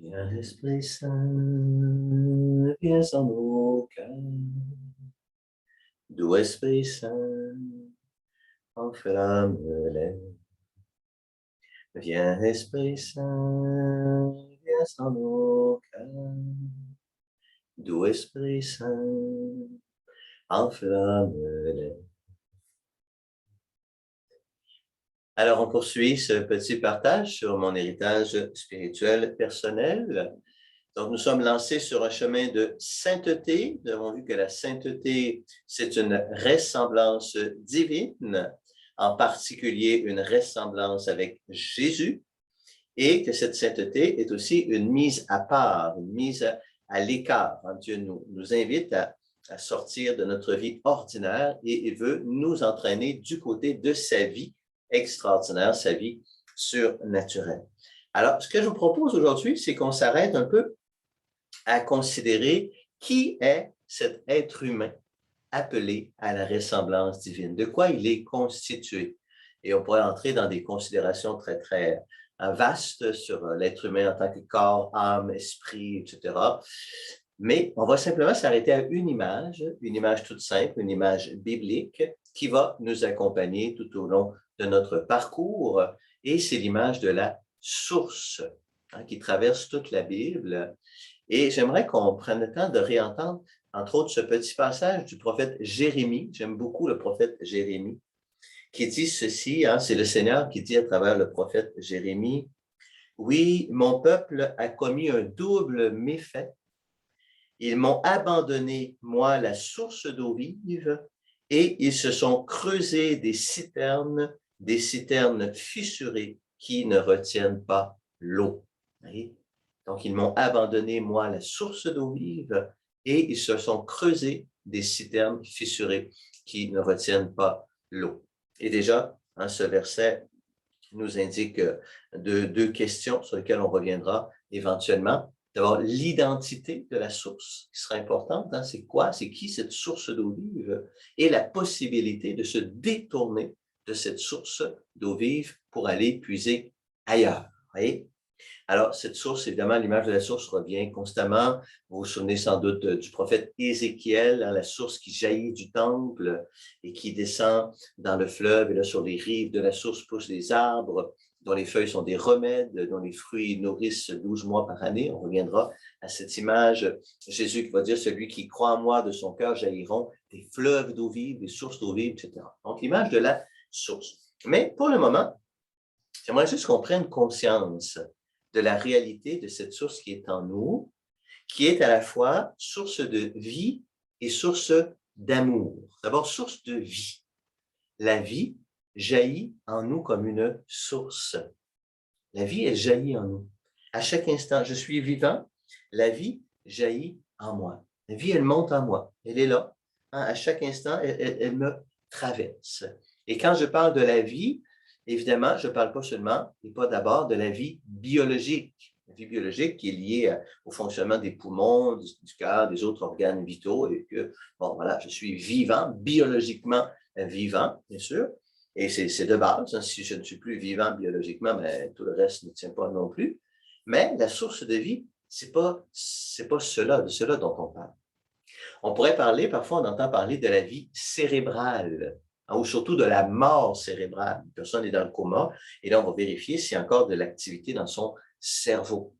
Viens, Esprit Saint, viens en nos cœurs. Doux Esprit Saint, enflamme-les. Viens, Esprit Saint, viens en nos cœurs. Doux Esprit Saint, enflamme-les. Alors, on poursuit ce petit partage sur mon héritage spirituel personnel. Donc, nous sommes lancés sur un chemin de sainteté. Nous avons vu que la sainteté, c'est une ressemblance divine, en particulier une ressemblance avec Jésus, et que cette sainteté est aussi une mise à part, une mise à l'écart. Dieu nous invite à sortir de notre vie ordinaire et il veut nous entraîner du côté de sa vie extraordinaire, sa vie surnaturelle. Alors, ce que je vous propose aujourd'hui, c'est qu'on s'arrête un peu à considérer qui est cet être humain appelé à la ressemblance divine, de quoi il est constitué. Et on pourrait entrer dans des considérations très, très vastes sur l'être humain en tant que corps, âme, esprit, etc. Mais on va simplement s'arrêter à une image toute simple, une image biblique qui va nous accompagner tout au long de notre parcours. Et c'est l'image de la source qui traverse toute la Bible. Et j'aimerais qu'on prenne le temps de réentendre, entre autres, ce petit passage du prophète Jérémie. J'aime beaucoup le prophète Jérémie, qui dit ceci, c'est le Seigneur qui dit à travers le prophète Jérémie, « Oui, mon peuple a commis un double méfait. Ils m'ont abandonné, moi, la source d'eau vive, et ils se sont creusés des citernes fissurées qui ne retiennent pas l'eau. » Donc, ils m'ont abandonné, moi, la source d'eau vive, et ils se sont creusés des citernes fissurées qui ne retiennent pas l'eau. Et déjà, ce verset nous indique deux questions sur lesquelles on reviendra éventuellement. D'abord, l'identité de la source, qui sera importante. C'est quoi? C'est qui cette source d'eau vive? Et la possibilité de se détourner de cette source d'eau vive pour aller puiser ailleurs. Vous voyez? Alors, cette source, évidemment, l'image de la source revient constamment. Vous vous souvenez sans doute du prophète Ézéchiel, la source qui jaillit du temple et qui descend dans le fleuve. Et là, sur les rives de la source poussent des arbres dont les feuilles sont des remèdes, dont les fruits nourrissent 12 mois par année. On reviendra à cette image. Jésus qui va dire, celui qui croit en moi, de son cœur jailliront des fleuves d'eau vive, des sources d'eau vive, etc. Donc, l'image de la source. Mais pour le moment, j'aimerais juste qu'on prenne conscience de la réalité de cette source qui est en nous, qui est à la fois source de vie et source d'amour. D'abord, source de vie. La vie jaillit en nous comme une source. La vie, elle jaillit en nous. À chaque instant, je suis vivant, la vie jaillit en moi. La vie, elle monte en moi. Elle est là. À chaque instant, elle me traverse. Et quand je parle de la vie, évidemment, je ne parle pas seulement et pas d'abord de la vie biologique. La vie biologique qui est liée au fonctionnement des poumons, du cœur, des autres organes vitaux. Et que, bon, voilà, je suis vivant, biologiquement vivant, bien sûr. Et c'est de base. Si je ne suis plus vivant biologiquement, mais tout le reste ne tient pas non plus. Mais la source de vie, c'est pas de cela dont on parle. On pourrait parler, parfois on entend parler de la vie cérébrale, ou surtout de la mort cérébrale. Une personne est dans le coma, et là on va vérifier s'il y a encore de l'activité dans son cerveau.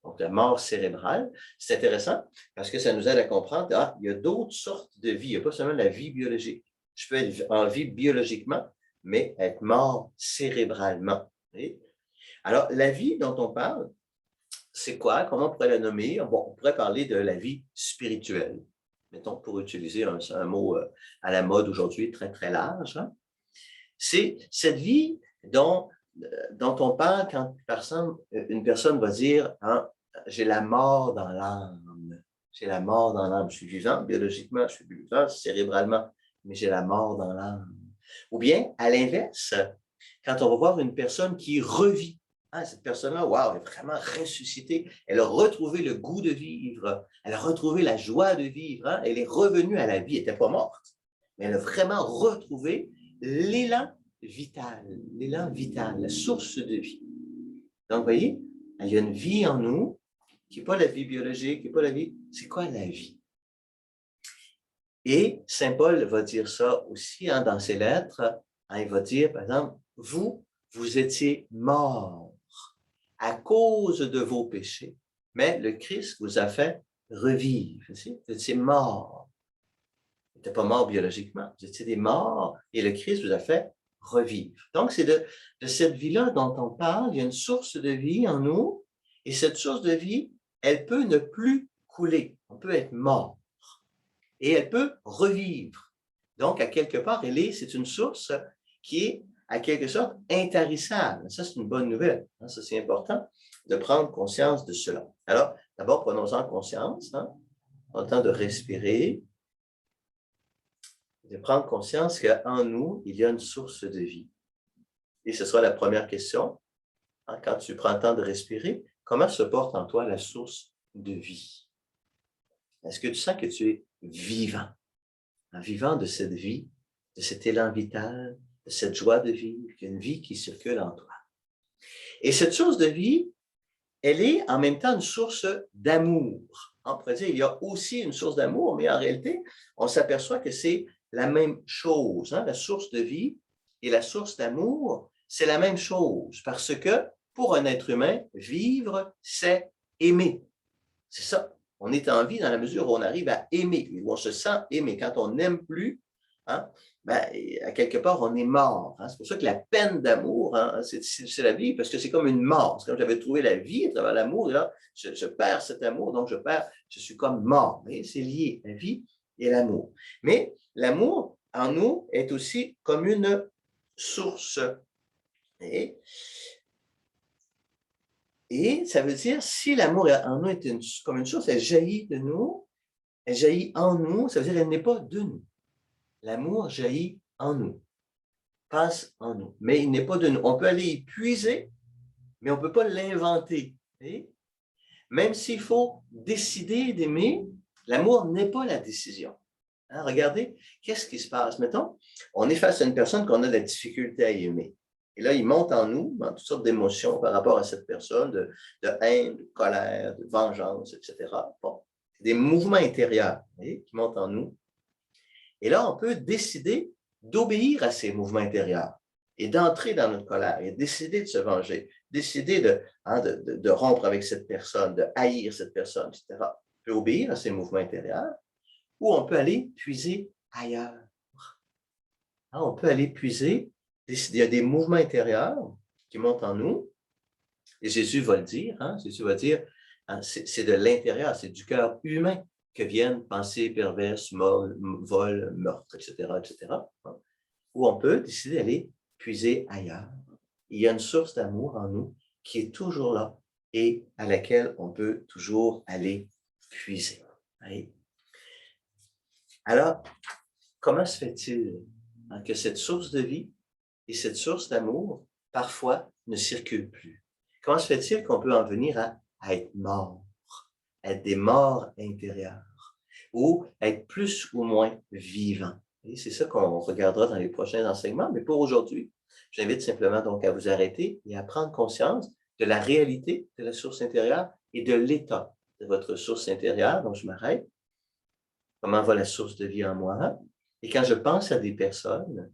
Donc la mort cérébrale, c'est intéressant parce que ça nous aide à comprendre il y a d'autres sortes de vie, il n'y a pas seulement la vie biologique. Je peux être en vie biologiquement, mais être mort cérébralement. Alors, la vie dont on parle, c'est quoi? Comment on pourrait la nommer? Bon, on pourrait parler de la vie spirituelle. Mettons, pour utiliser un mot à la mode aujourd'hui très, très large. C'est cette vie dont on parle quand une personne va dire j'ai la mort dans l'âme. J'ai la mort dans l'âme. Je suis vivant biologiquement, je suis vivant cérébralement, mais j'ai la mort dans l'âme. Ou bien, à l'inverse, quand on va voir une personne qui revit, cette personne-là, wow, elle est vraiment ressuscitée, elle a retrouvé le goût de vivre, elle a retrouvé la joie de vivre, elle est revenue à la vie, elle n'était pas morte, mais elle a vraiment retrouvé l'élan vital, la source de vie. Donc, vous voyez, Il y a une vie en nous qui n'est pas la vie biologique, qui n'est pas la vie. C'est quoi la vie? Et Saint Paul va dire ça aussi dans ses lettres. Il va dire, par exemple, vous étiez morts à cause de vos péchés, mais le Christ vous a fait revivre. Vous étiez morts. Vous n'étiez pas mort biologiquement, vous étiez des morts et le Christ vous a fait revivre. Donc, c'est de cette vie-là dont on parle. Il y a une source de vie en nous et cette source de vie, elle peut ne plus couler. On peut être mort et elle peut revivre. Donc, à quelque part, c'est une source qui est, à quelque sorte, intarissable. Ça, c'est une bonne nouvelle. Ça, c'est important de prendre conscience de cela. Alors, d'abord, prenons-en conscience. En temps de respirer, de prendre conscience qu'en nous, il y a une source de vie. Et ce sera la première question. Quand tu prends le temps de respirer, comment se porte en toi la source de vie? Est-ce que tu sens que tu es vivant? Vivant de cette vie, de cet élan vital, de cette joie de vivre, une vie qui circule en toi. Et cette source de vie, elle est en même temps une source d'amour. On pourrait dire qu'il y a aussi une source d'amour, mais en réalité, on s'aperçoit que c'est la même chose. La source de vie et la source d'amour, c'est la même chose. Parce que pour un être humain, vivre, c'est aimer. C'est ça. On est en vie dans la mesure où on arrive à aimer, où on se sent aimé. Quand on n'aime plus, à quelque part, on est mort. C'est pour ça que la peine d'amour, c'est la vie, parce que c'est comme une mort. C'est comme j'avais trouvé la vie à travers l'amour, et là, je perds cet amour, donc je suis comme mort. Mais c'est lié, la vie et l'amour. Mais l'amour, en nous, est aussi comme une source. Et ça veut dire, si l'amour en nous est comme une source, elle jaillit de nous, elle jaillit en nous, ça veut dire qu'elle n'est pas de nous. L'amour jaillit en nous, passe en nous, mais il n'est pas de nous. On peut aller y puiser, mais on ne peut pas l'inventer. Même s'il faut décider d'aimer, l'amour n'est pas la décision. Regardez, qu'est-ce qui se passe? Mettons, on est face à une personne qu'on a de la difficulté à aimer. Et là, il monte en nous, dans toutes sortes d'émotions par rapport à cette personne, de haine, de colère, de vengeance, etc. Bon, des mouvements intérieurs qui montent en nous. Et là, on peut décider d'obéir à ces mouvements intérieurs et d'entrer dans notre colère et décider de se venger, décider de rompre avec cette personne, de haïr cette personne, etc. On peut obéir à ces mouvements intérieurs ou on peut aller puiser ailleurs. On peut aller puiser, il y a des mouvements intérieurs qui montent en nous, et Jésus va le dire, Jésus va dire, c'est de l'intérieur, c'est du cœur humain que viennent pensées perverses, vols, meurtres, etc., où on peut décider d'aller puiser ailleurs. Il y a une source d'amour en nous qui est toujours là et à laquelle on peut toujours aller puiser. Alors, comment se fait-il que cette source de vie et cette source d'amour, parfois, ne circulent plus? Comment se fait-il qu'on peut en venir à être mort, être des morts intérieures, ou être plus ou moins vivants? Et c'est ça qu'on regardera dans les prochains enseignements, mais pour aujourd'hui, j'invite simplement donc à vous arrêter et à prendre conscience de la réalité de la source intérieure et de l'état de votre source intérieure. Donc, je m'arrête. Comment va la source de vie en moi? Et quand je pense à des personnes,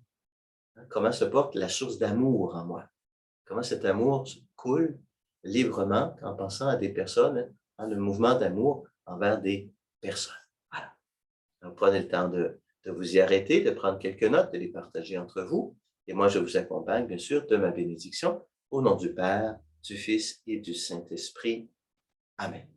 comment se porte la source d'amour en moi? Comment cet amour coule librement en pensant à des personnes, le mouvement d'amour envers des personnes. Voilà. Donc, prenez le temps de vous y arrêter, de prendre quelques notes, de les partager entre vous. Et moi, je vous accompagne, bien sûr, de ma bénédiction, au nom du Père, du Fils et du Saint-Esprit. Amen.